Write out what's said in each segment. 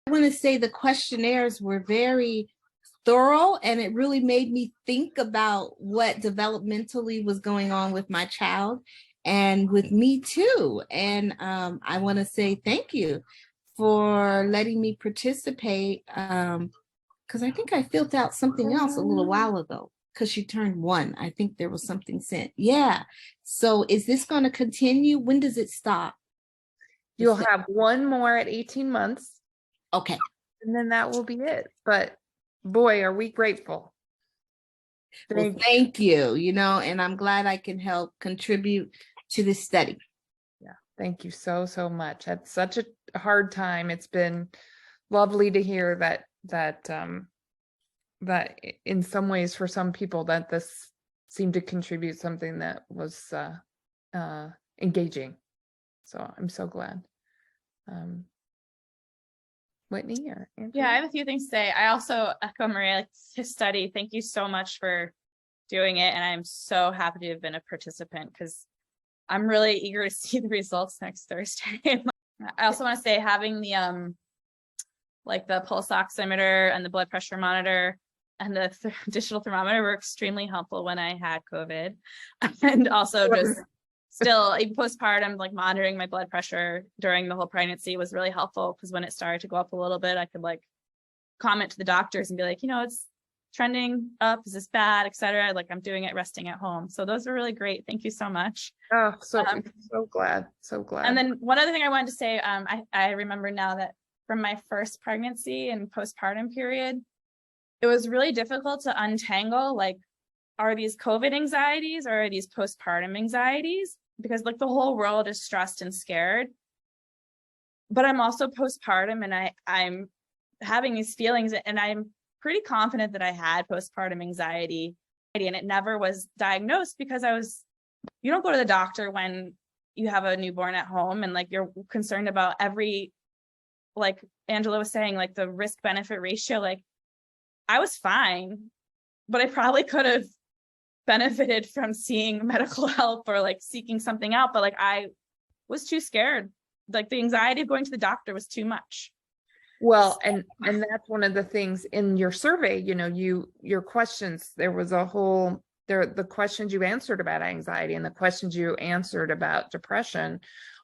want to say the questionnaires were very thorough, and it really made me think about what developmentally was going on with my child and with me too. And I want to say thank you for letting me participate, because I think I filled out something else a little while ago because she turned 1. I think there was something sent. Yeah. So is this going to continue? When does it stop? You'll have one more at 18 months. Okay. And then that will be it. But boy, are we grateful. Thank you. And I'm glad I can help contribute to this study. Yeah. Thank you so, so much. That's such a hard time. It's been lovely to hear that in some ways for some people that this seemed to contribute something that was engaging. So I'm so glad. Whitney or Andrea? Yeah, I have a few things to say. I also echo Maria, his study. Thank you so much for doing it. And I'm so happy to have been a participant because I'm really eager to see the results next Thursday. I also want to say having the like the pulse oximeter and the blood pressure monitor and the digital thermometer were extremely helpful when I had COVID. And also just still even postpartum, like monitoring my blood pressure during the whole pregnancy was really helpful because when it started to go up a little bit, I could like comment to the doctors and be like, it's trending up, is this bad, etc. Like I'm doing it resting at home. So those were really great. Thank you so much. Oh, so glad. And then one other thing I wanted to say, I remember now that from my first pregnancy and postpartum period, it was really difficult to untangle, like, are these COVID anxieties or are these postpartum anxieties? Because like the whole world is stressed and scared. But I'm also postpartum and I'm having these feelings and I'm pretty confident that I had postpartum anxiety and it never was diagnosed because you don't go to the doctor when you have a newborn at home and like you're concerned about every, like Angela was saying, like the risk benefit ratio. Like I was fine, but I probably could have benefited from seeing medical help or like seeking something out, but like I was too scared. Like the anxiety of going to the doctor was too much. Well, and that's one of the things in your survey, your questions, there was the questions you answered about anxiety and the questions you answered about depression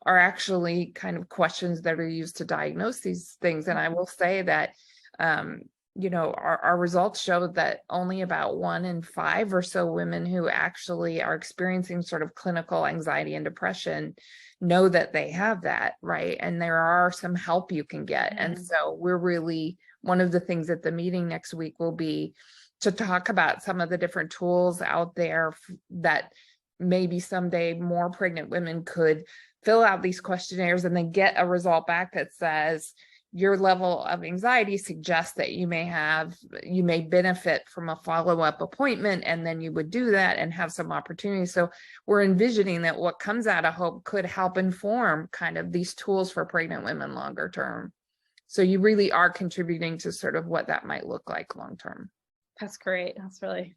are actually kind of questions that are used to diagnose these things. And I will say that, our results show that only about 1 in 5 or so women who actually are experiencing sort of clinical anxiety and depression know that they have that, right? And there are some help you can get. Mm-hmm. And so we're really, one of the things at the meeting next week will be to talk about some of the different tools out there that maybe someday more pregnant women could fill out these questionnaires and then get a result back that says, your level of anxiety suggests that you may benefit from a follow-up appointment, and then you would do that and have some opportunity. So we're envisioning that what comes out of HOPE could help inform kind of these tools for pregnant women longer term. So you really are contributing to sort of what that might look like long term. That's great. That's really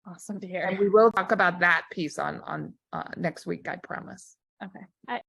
awesome to hear. And we will talk about that piece on next week, I promise. Okay.